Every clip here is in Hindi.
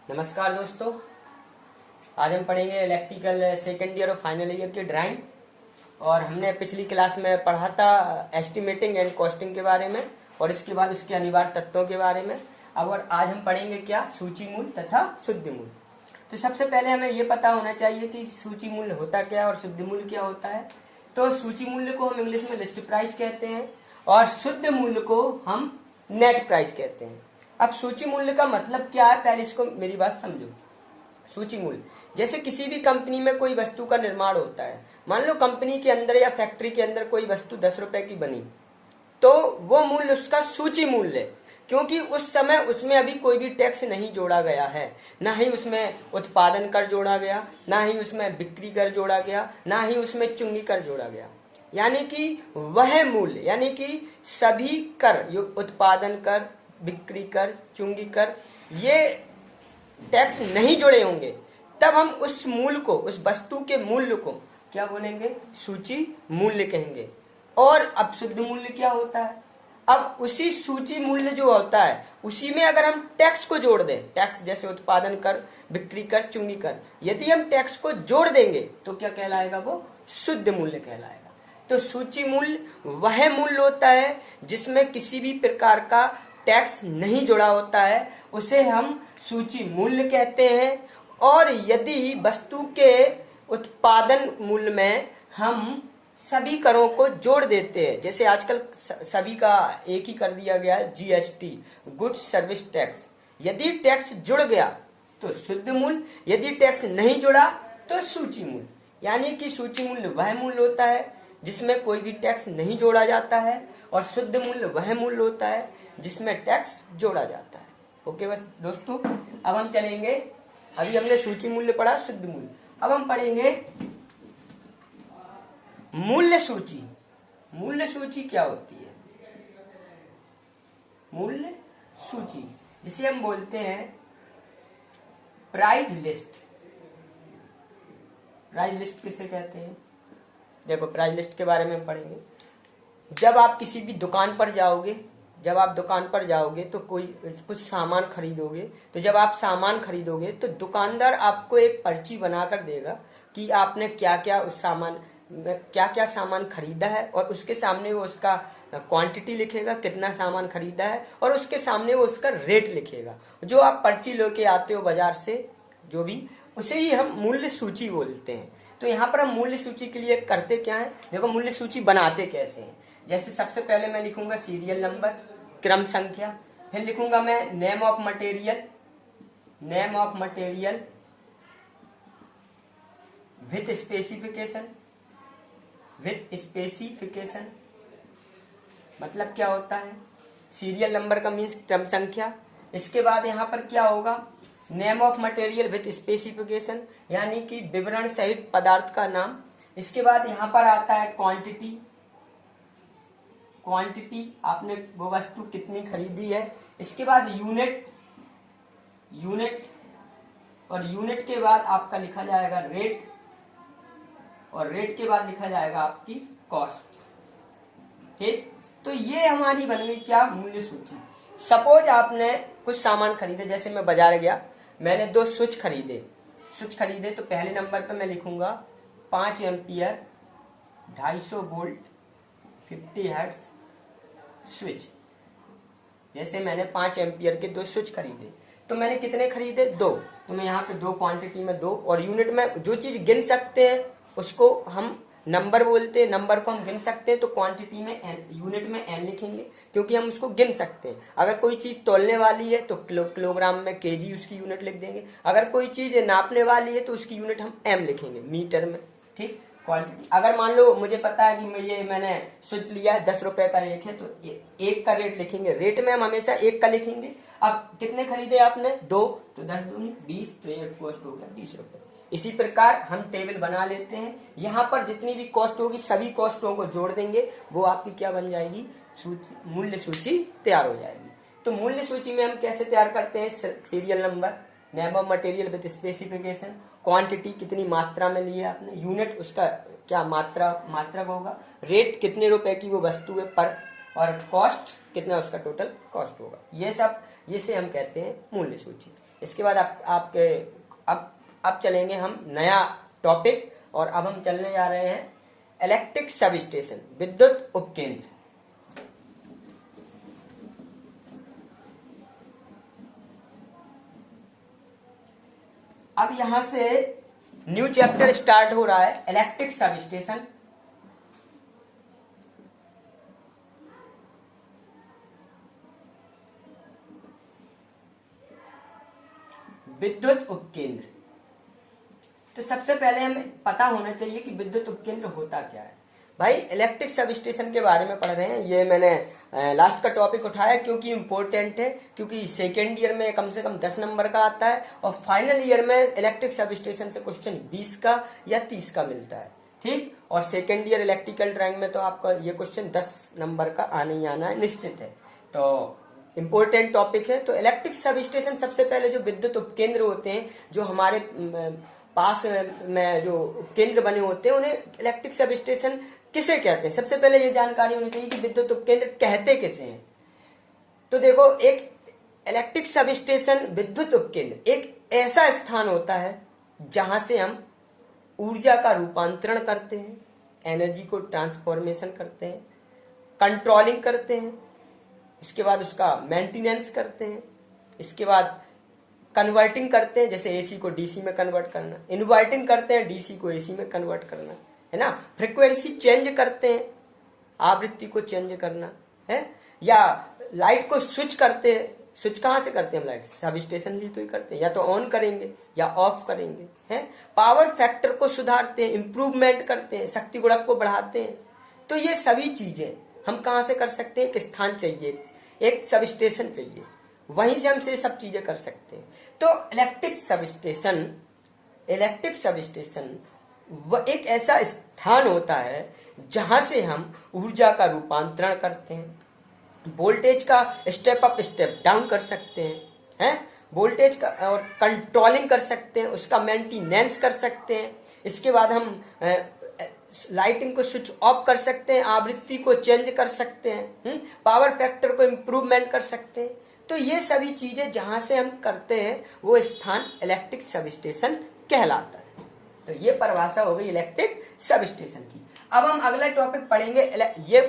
नमस्कार दोस्तों, आज हम पढ़ेंगे इलेक्ट्रिकल सेकेंड ईयर और फाइनल ईयर की ड्राइंग। और हमने पिछली क्लास में पढ़ा था एस्टिमेटिंग एंड कॉस्टिंग के बारे में और इसके बाद उसके अनिवार्य तत्वों के बारे में। और आज हम पढ़ेंगे क्या, सूची मूल्य तथा शुद्ध मूल्य। तो सबसे पहले हमें ये पता होना चाहिए कि सूची मूल्य होता क्या और शुद्ध मूल्य क्या होता है। तो सूची मूल्य को हम इंग्लिश में लिस्ट प्राइस कहते हैं और शुद्ध मूल्य को हम नेट प्राइस कहते हैं। अब सूची मूल्य का मतलब क्या है, पहले इसको मेरी बात समझो। सूची मूल्य जैसे किसी भी कंपनी में कोई वस्तु का निर्माण होता है, मान लो कंपनी के अंदर या फैक्ट्री के अंदर कोई वस्तु 10 रुपए की बनी, तो वो मूल्य उसका सूची मूल्य है, क्योंकि उस समय उसमें अभी कोई भी टैक्स नहीं जोड़ा गया है, ना ही उसमें उत्पादन कर जोड़ा गया, ना ही उसमें बिक्री कर जोड़ा गया, ना ही उसमें चुंगी कर जोड़ा गया। यानी कि वह मूल्य, यानी कि सभी कर, उत्पादन कर, बिक्री कर, चुंगी कर, ये टैक्स नहीं जुड़े होंगे, तब हम उस मूल्य को, उस वस्तु के मूल्य को क्या बोलेंगे, सूची मूल्य कहेंगे। और अब शुद्ध मूल्य क्या होता है, अब उसी सूची मूल्य जो होता है उसी में अगर हम टैक्स को जोड़ दें, टैक्स जैसे उत्पादन कर, बिक्री कर, चुंगी कर, यदि हम टैक्स को जोड़ देंगे तो क्या कहलाएगा, वो शुद्ध मूल्य कहलाएगा। तो सूची मूल्य वह मूल्य होता है जिसमें किसी भी प्रकार का टैक्स नहीं जुड़ा होता है, उसे हम सूची मूल्य कहते हैं। और यदि वस्तु के उत्पादन मूल्य में हम सभी करों को जोड़ देते हैं, जैसे आजकल सभी का एक ही कर दिया गया है, जीएसटी, गुड्स सर्विस टैक्स, यदि टैक्स जुड़ गया तो शुद्ध मूल्य, यदि टैक्स नहीं जुड़ा तो सूची मूल्य। यानी कि सूची मूल्य वह मूल्य होता है जिसमें कोई भी टैक्स नहीं जोड़ा जाता है और शुद्ध मूल्य वह मूल्य होता है जिसमें टैक्स जोड़ा जाता है। ओके बस दोस्तों, अब हम चलेंगे, अभी हमने सूची मूल्य पढ़ा, शुद्ध मूल्य, अब हम पढ़ेंगे मूल्य सूची। मूल्य सूची क्या होती है, मूल्य सूची जिसे हम बोलते हैं प्राइस लिस्ट। प्राइस लिस्ट किसे कहते हैं, देखो प्राइस लिस्ट के बारे में पढ़ेंगे। जब आप किसी भी दुकान पर जाओगे, जब आप दुकान पर जाओगे तो कोई कुछ सामान खरीदोगे, तो जब आप सामान खरीदोगे तो दुकानदार आपको एक पर्ची बनाकर देगा कि आपने क्या क्या उस सामान में क्या क्या सामान खरीदा है, और उसके सामने वो उसका क्वांटिटी लिखेगा, कितना सामान खरीदा है, और उसके सामने वो उसका रेट लिखेगा। जो आप पर्ची लेके आते हो बाजार से, जो भी, उसे ही हम मूल्य सूची बोलते हैं। तो यहाँ पर हम मूल्य सूची के लिए करते क्या है, देखो मूल्य सूची बनाते कैसे हैं। जैसे सबसे पहले मैं लिखूंगा सीरियल नंबर, क्रम संख्या, फिर लिखूंगा मैं name of material, name of material with specification, with specification मतलब क्या होता है, सीरियल नंबर का मीन्स क्रम संख्या। इसके बाद यहाँ पर क्या होगा, name of material with specification, यानी कि विवरण सहित पदार्थ का नाम। इसके बाद यहाँ पर आता है क्वांटिटी, क्वांटिटी आपने वो वस्तु कितनी खरीदी है। इसके बाद यूनिट, यूनिट, और यूनिट के बाद आपका लिखा जाएगा रेट, और रेट के बाद लिखा जाएगा आपकी कॉस्ट। ठीक, तो ये हमारी बन गई क्या, मूल्य सूची। सपोज आपने कुछ सामान खरीदे, जैसे मैं बाजार गया, मैंने 2 स्विच खरीदे, तो पहले नंबर पे मैं लिखूंगा 5 एम्पियर 250 वोल्ट 50 हर्ट्ज स्विच। जैसे मैंने 5 एम्पियर के 2 स्विच खरीदे, तो मैंने कितने खरीदे, 2, तो मैं यहाँ पे 2 क्वांटिटी में 2, और यूनिट में जो चीज गिन सकते हैं उसको हम नंबर बोलते हैं, नंबर को हम गिन सकते हैं, तो क्वांटिटी में n, यूनिट में n लिखेंगे क्योंकि हम उसको गिन सकते हैं। अगर कोई चीज तोलने वाली है तो किलोग्राम में केजी उसकी यूनिट लिख देंगे, अगर कोई चीज नापने वाली है तो उसकी यूनिट हम m लिखेंगे मीटर में। ठीक, क्वांटिटी। अगर मान लो मुझे पता है कि मैंने स्विच लिया है 10 रुपए का एक है, तो एक का रेट लिखेंगे, रेट में हम हमेशा एक का लिखेंगे। अब कितने खरीदे आपने, 2, तो 10 दूनी 20, तो एक कॉस्ट हो गया 20 रुपए। इसी प्रकार हम टेबल बना लेते हैं, यहाँ पर जितनी भी कॉस्ट होगी सभी कॉस्टों को जोड़ देंगे, वो आपकी क्या बन जाएगी, मूल्य सूची तैयार हो जाएगी। तो मूल्य सूची में हम कैसे तैयार करते हैं, serial number, name of material with specification, quantity कितनी मात्रा में लिए आपने, यूनिट उसका क्या मात्रक होगा, रेट कितने रुपए की वो वस्तु है पर, और कॉस्ट कितना उसका टोटल कॉस्ट होगा। ये सब, ये से हम कहते हैं मूल्य सूची। इसके बाद आपके अब चलेंगे हम नया टॉपिक, और अब हम चलने जा रहे हैं इलेक्ट्रिक सब स्टेशन, विद्युत उपकेंद्र। अब यहां से न्यू चैप्टर स्टार्ट हो रहा है, इलेक्ट्रिक सब स्टेशन। विद्युत उपकेंद्र। तो सबसे पहले हमें पता होना चाहिए कि विद्युत उपकेंद्र होता क्या है। भाई इलेक्ट्रिक सब स्टेशन के बारे में पढ़ रहे हैं, ये मैंने लास्ट का टॉपिक उठाया क्योंकि इम्पोर्टेंट है, क्योंकि सेकेंड ईयर में कम से कम 10 नंबर का आता है और फाइनल ईयर में इलेक्ट्रिक सब स्टेशन से क्वेश्चन 20 का या 30 का मिलता है। ठीक, और सेकेंड ईयर इलेक्ट्रिकल ड्राइंग में तो आपका ये क्वेश्चन 10 नंबर का आने ही आना है, निश्चित है। तो इंपॉर्टेंट टॉपिक है। तो इलेक्ट्रिक सब स्टेशन, सबसे पहले जो विद्युत उपकेंद्र होते हैं, जो हमारे पास में जो केंद्र बने होते हैं, उन्हें इलेक्ट्रिक सब स्टेशन किसे कहते हैं। सबसे पहले ये जानकारी होनी चाहिए कि विद्युत उपकेंद्र कहते किसे हैं। तो देखो, एक इलेक्ट्रिक सब स्टेशन, विद्युत उपकेंद्र एक ऐसा स्थान होता है जहां से हम ऊर्जा का रूपांतरण करते हैं, एनर्जी को ट्रांसफॉर्मेशन करते हैं, कंट्रोलिंग करते हैं, इसके बाद उसका मेंटेनेंस करते हैं, इसके बाद कन्वर्टिंग करते हैं, जैसे एसी को डीसी में कन्वर्ट करना, इन्वर्टिंग करते हैं डीसी को एसी में कन्वर्ट करना, है ना। फ्रीक्वेंसी चेंज करते हैं, आवृत्ति को चेंज करना है, या लाइट को स्विच करते हैं। स्विच कहां से करते हैं हम? लाइट सब स्टेशन से तो ही करते हैं, या तो ऑन करेंगे या ऑफ करेंगे, है। पावर फैक्टर को सुधारते हैं, इंप्रूवमेंट करते हैं, शक्ति गुणक को बढ़ाते हैं। तो ये सभी चीजें हम कहां से कर सकते हैं? एक स्थान चाहिए, एक सब स्टेशन चाहिए, वहीं से हम से सब चीजें कर सकते हैं। तो इलेक्ट्रिक सब स्टेशन वह एक ऐसा स्थान होता है जहां से हम ऊर्जा का रूपांतरण करते हैं, वोल्टेज का स्टेप अप स्टेप डाउन कर सकते हैं, वोल्टेज का, और कंट्रोलिंग कर सकते हैं, उसका मेंटेनेंस कर सकते हैं। इसके बाद हम लाइटिंग को स्विच ऑफ कर सकते हैं, आवृत्ति को चेंज कर सकते हैं, पावर फैक्टर को इम्प्रूवमेंट कर सकते हैं। तो ये सभी चीजें जहां से हम करते हैं वो स्थान इलेक्ट्रिक सब स्टेशन कहलाता है। तो ये परिभाषा हो गई इलेक्ट्रिक सब स्टेशन की। अब हम अगला टॉपिक पढ़ेंगे। ये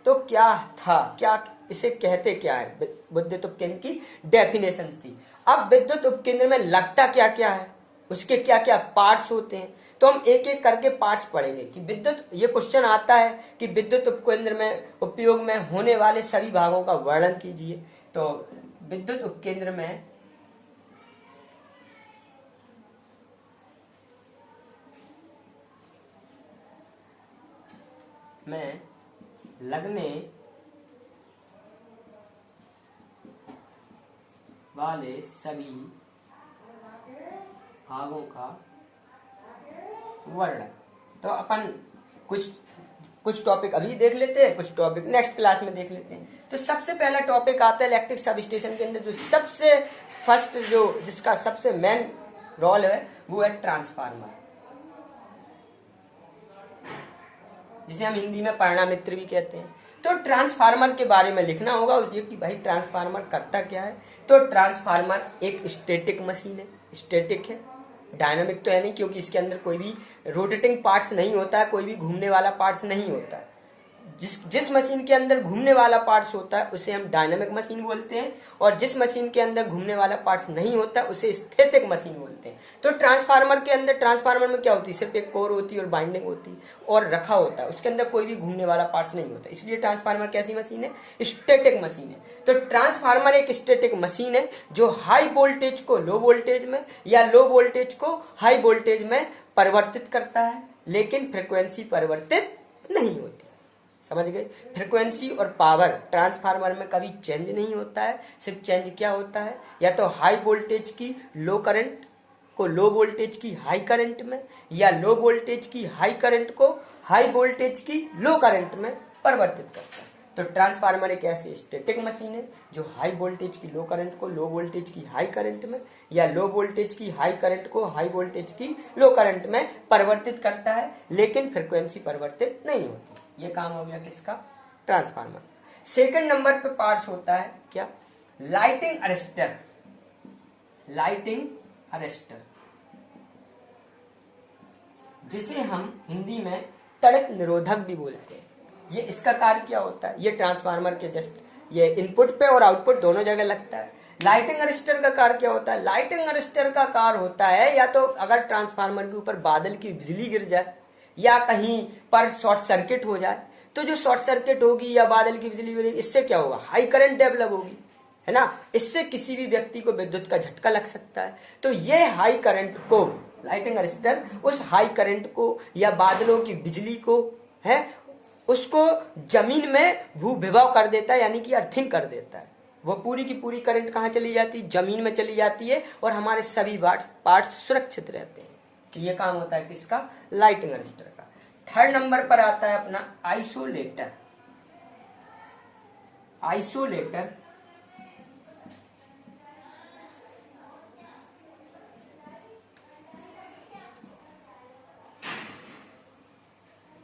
तो क्या था, क्या इसे कहते क्या है, विद्युत उपकेंद्र की डेफिनेशन थी। अब विद्युत उपकेंद्र में लगता क्या क्या है, उसके क्या क्या पार्ट्स होते हैं, तो हम एक एक करके पार्ट्स पढ़ेंगे कि विद्युत, ये क्वेश्चन आता है कि विद्युत उपकेंद्र में उपयोग में होने वाले सभी भागों का वर्णन कीजिए। तो विद्युत उपकेंद्र में लगने वाले सभी भागों का वर्णन। तो अपन कुछ टॉपिक अभी देख लेते हैं, कुछ टॉपिक नेक्स्ट क्लास में देख लेते हैं। तो सबसे पहला टॉपिक आता है इलेक्ट्रिक सब स्टेशन के अंदर, जो सबसे फर्स्ट, जो जिसका सबसे मेन रोल है, वो है ट्रांसफार्मर, जिसे हम हिंदी में पढ़ना मित्र भी कहते हैं। तो ट्रांसफार्मर के बारे में लिखना होगा ये कि भाई ट्रांसफार्मर करता क्या है। तो ट्रांसफार्मर एक स्टैटिक मशीन है, स्टैटिक है, डायनामिक तो है नहीं, क्योंकि इसके अंदर कोई भी रोटेटिंग पार्ट्स नहीं होता है, कोई भी घूमने वाला पार्ट्स नहीं होता है। जिस मशीन के अंदर घूमने वाला पार्ट्स होता है उसे हम डायनामिक मशीन बोलते हैं, और जिस मशीन के अंदर घूमने वाला पार्ट्स नहीं होता है उसे स्टैटिक मशीन बोलते हैं। तो ट्रांसफार्मर में क्या होती है? सिर्फ एक कोर होती है और बाइंडिंग होती है और रखा होता है, उसके अंदर कोई भी घूमने वाला पार्ट्स नहीं होता, इसलिए ट्रांसफार्मर कैसी मशीन है? स्टैटिक मशीन है। तो ट्रांसफार्मर एक स्टैटिक मशीन है जो हाई वोल्टेज को लो वोल्टेज में या लो वोल्टेज को हाई वोल्टेज में परिवर्तित करता है, लेकिन फ्रिक्वेंसी परिवर्तित नहीं होती। समझ गए? फ्रीक्वेंसी और पावर ट्रांसफार्मर में कभी चेंज नहीं होता है। सिर्फ चेंज क्या होता है? या तो हाई वोल्टेज की लो करंट को लो वोल्टेज की हाई करंट में, या लो वोल्टेज की हाई करंट को हाई वोल्टेज की लो करंट में परिवर्तित करता है। तो ट्रांसफार्मर एक ऐसी स्टैटिक मशीन है जो हाई वोल्टेज की लो करंट को लो वोल्टेज की हाई करंट में, या लो वोल्टेज की हाई करंट को हाई वोल्टेज की लो करंट में परिवर्तित करता है, लेकिन फ्रीक्वेंसी परिवर्तित नहीं होती। ये काम हो गया किसका? ट्रांसफार्मर। सेकंड नंबर पे पार्ट्स होता है क्या? Lighting arrester. लाइटिंग अरेस्टर, जिसे हम हिंदी में तड़क निरोधक भी बोलते हैं। ये इसका कार्य क्या होता है, ये ट्रांसफार्मर के जस्ट ये इनपुट पे और आउटपुट दोनों जगह लगता है। लाइटिंग अरेस्टर का कार्य क्या होता है, लाइटिंग अरेस्टर का कार्य होता है या तो अगर ट्रांसफार्मर के ऊपर बादल की बिजली गिर जाए या कहीं पर शॉर्ट सर्किट हो जाए, तो जो शॉर्ट सर्किट होगी या बादल की बिजली गिरेगी, इससे क्या होगा, हाई करंट डेवलप होगी, है ना। इससे किसी भी व्यक्ति को विद्युत का झटका लग सकता है। तो ये हाई करंट को, लाइटिंग अरेस्टर उस हाई करंट को या बादलों की बिजली को है उसको जमीन में भू विभव कर देता है, यानी कि अर्थिंग कर देता है। वो पूरी की पूरी करंट कहाँ चली जाती है, जमीन में चली जाती है और हमारे सभी पार्ट्स सुरक्षित रहते हैं। तो ये काम होता है किसका, लाइटिंग अरेस्टर का। थर्ड नंबर पर आता है अपना आइसोलेटर। आइसोलेटर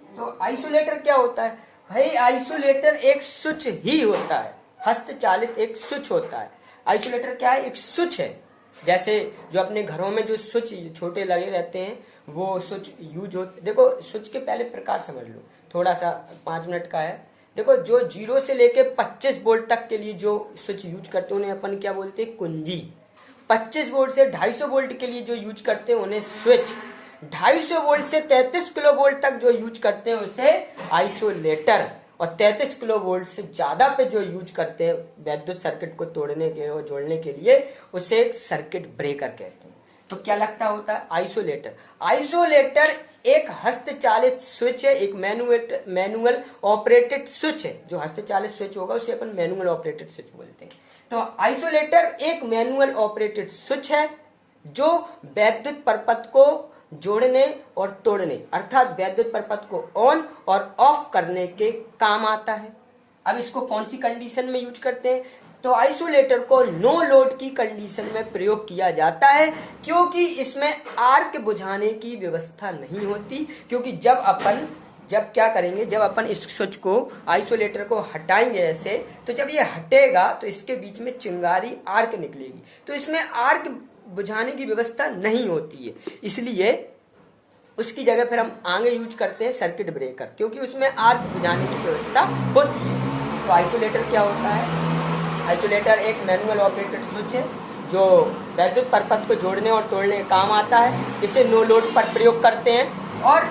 तो आइसोलेटर क्या होता है भाई, आइसोलेटर एक स्विच ही होता है, हस्तचालित एक स्विच होता है। आइसोलेटर क्या है, एक स्विच है। जैसे जो अपने घरों में जो स्विच छोटे लगे रहते हैं वो स्विच यूज होते, देखो स्विच के पहले प्रकार समझ लो, थोड़ा सा 5 मिनट का है। देखो जो 0 से लेके 25 वोल्ट तक के लिए जो स्विच यूज करते हैं उन्हें अपन क्या बोलते हैं, कुंजी। 25 वोल्ट से 250 वोल्ट के लिए जो यूज करते हैं उन्हें स्विच। 250 वोल्ट से 33 किलो वोल्ट तक जो यूज करते हैं उसे आइसोलेटर। और 33 किलो वोल्ट से ज्यादा पे जो यूज करते हैं वैद्युत सर्किट को तोड़ने के और जोड़ने के लिए उसे एक सर्किट ब्रेकर कहते हैं। तो क्या लगता होता है आइसोलेटर। आइसोलेटर एक हस्तचालित स्विच है, एक मैनुअल ऑपरेटेड स्विच है। जो हस्तचालित स्विच होगा उसे अपन मैनुअल ऑपरेटेड स्विच बोलते हैं। तो आइसोलेटर एक मैनुअल ऑपरेटेड स्विच है जो वैद्युत परपथ को जोड़ने और तोड़ने अर्थात वैद्युत परपथ को ऑन और ऑफ करने के काम आता है। अब इसको कौन सी कंडीशन में यूज करते हैं, तो आइसोलेटर को नो लोड की कंडीशन में प्रयोग किया जाता है, क्योंकि इसमें आर्क बुझाने की व्यवस्था नहीं होती। क्योंकि जब क्या करेंगे, जब अपन इस स्विच को आइसोलेटर को हटाएंगे ऐसे, तो जब ये हटेगा तो इसके बीच में चिंगारी आर्क निकलेगी, तो इसमें आर्क बुझाने की व्यवस्था नहीं होती है। इसलिए उसकी जगह फिर हम आगे यूज करते हैं सर्किट ब्रेकर, क्योंकि उसमें आर्क बुझाने की व्यवस्था होती है। तो आइसोलेटर क्या होता है, आइसोलेटर एक मैनुअल ऑपरेटेड स्विच है जो वैद्युत परपथ को जोड़ने और तोड़ने का काम आता है। इसे नो लोड पर प्रयोग करते हैं और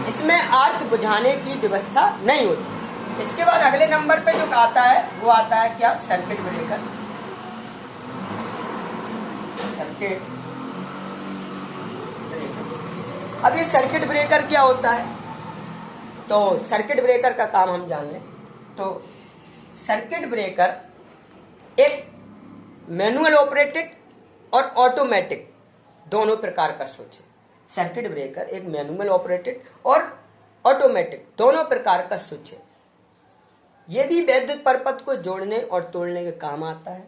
इसमें आर्क बुझाने की व्यवस्था नहीं होती। इसके बाद अगले नंबर पे जो आता है वो आता है क्या, सर्किट ब्रेकर। अब ये सर्किट ब्रेकर क्या होता है, तो सर्किट ब्रेकर का काम हम जान लें। तो सर्किट ब्रेकर एक मैनुअल ऑपरेटेड और ऑटोमेटिक दोनों प्रकार का स्विच है। सर्किट ब्रेकर एक मैनुअल ऑपरेटेड और ऑटोमेटिक दोनों प्रकार का स्विच है। यदि वैद्युत परपथ को जोड़ने और तोड़ने के काम आता है,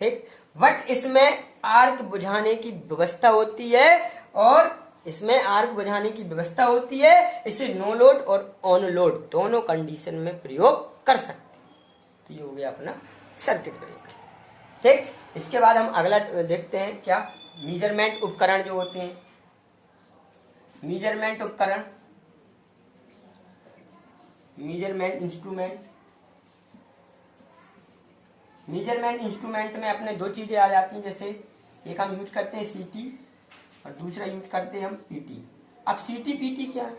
ठीक, बट इसमें आर्क बुझाने की व्यवस्था होती है और इसमें आर्क बुझाने की व्यवस्था होती है। इसे नो लोड और ऑन लोड दोनों कंडीशन में प्रयोग कर सकते हैं। तो ये हो गया अपना सर्किट ब्रेकर, ठीक। इसके बाद हम अगला देखते हैं क्या, मेजरमेंट उपकरण जो होते हैं। मेजरमेंट उपकरण, मेजरमेंट इंस्ट्रूमेंट। मेजरमेंट इंस्ट्रूमेंट में अपने दो चीजें आ जाती हैं, जैसे एक हम यूज करते हैं सीटी और दूसरा यूज करते हैं हम पीटी। अब सीटी पीटी क्या है,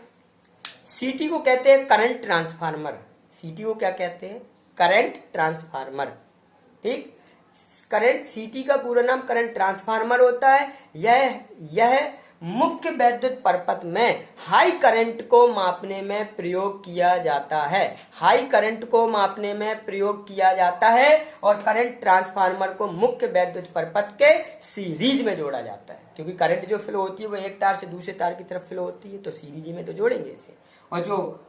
सीटी को कहते हैं करंट ट्रांसफार्मर। सीटी को क्या कहते हैं, करंट ट्रांसफार्मर, ठीक। करंट, सीटी का पूरा नाम करंट ट्रांसफार्मर होता है। यह मुख्य वैद्युत परपथ में हाई करंट को मापने में प्रयोग किया जाता है। हाई करंट को मापने में प्रयोग किया जाता है और करंट ट्रांसफार्मर को मुख्य वैद्युत परपथ के सीरीज में जोड़ा जाता है, क्योंकि करंट जो फ्लो होती है वो एक तार से दूसरे तार की तरफ फ्लो होती है, तो सीरीज में तो जोड़ेंगे इसे। और जो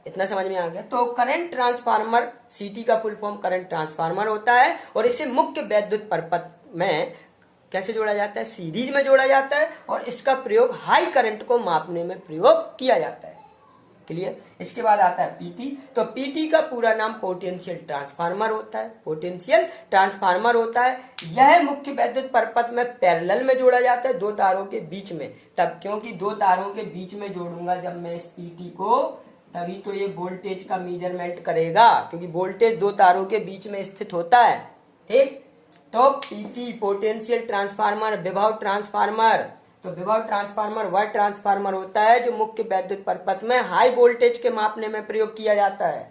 इतना समझ में आ गया, तो करंट ट्रांसफार्मर, सीटी का फुल फॉर्म करंट ट्रांसफार्मर होता है और इसे मुख्य वैद्युत परपथ में कैसे जोड़ा जाता है, सीरीज में जोड़ा जाता है और इसका प्रयोग हाई करंट को मापने में प्रयोग किया जाता है। क्लियर। इसके बाद आता है पीटी। तो पीटी का पूरा नाम पोटेंशियल ट्रांसफार्मर होता है, पोटेंशियल ट्रांसफार्मर होता है। यह मुख्य वैद्युत परपथ में पैरेलल में जोड़ा जाता है दो तारों के बीच में, तब क्योंकि दो तारों के बीच में जोड़ूंगा जब मैं इस पीटी को, तभी तो ये वोल्टेज का मेजरमेंट करेगा, क्योंकि वोल्टेज दो तारों के बीच में स्थित होता है। ठीक, तो पीटी पोटेंशियल ट्रांसफार्मर, विभव ट्रांसफार्मर। तो विभव ट्रांसफार्मर वह ट्रांसफार्मर होता है जो मुख्य वैद्युत परपथ में हाई वोल्टेज के मापने में प्रयोग किया जाता है।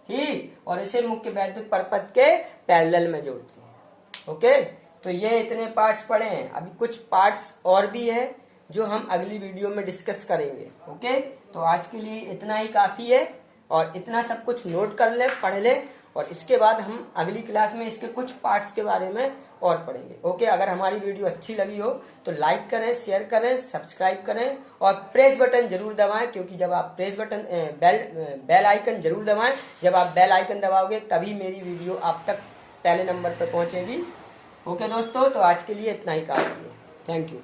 ठीक, और इसे मुख्य वैद्युत परपथ के पैरेलल में जोड़ते हैं। ओके, तो ये इतने पार्ट्स पढ़े हैं। अभी कुछ पार्ट्स और भी है जो हम अगली वीडियो में डिस्कस करेंगे। ओके, तो आज के लिए इतना ही काफी है, और इतना सब कुछ नोट कर ले, पढ़ ले, और इसके बाद हम अगली क्लास में इसके कुछ पार्ट्स के बारे में और पढ़ेंगे। ओके, अगर हमारी वीडियो अच्छी लगी हो तो लाइक करें, शेयर करें, सब्सक्राइब करें, और प्रेस बटन जरूर दबाएं, क्योंकि जब आप प्रेस बटन बेल आइकन जरूर दबाएं। जब आप बेल आइकन दबाओगे तभी मेरी वीडियो आप तक पहले नंबर पर पहुंचेगी। ओके दोस्तों, तो आज के लिए इतना ही काफी है। Thank you.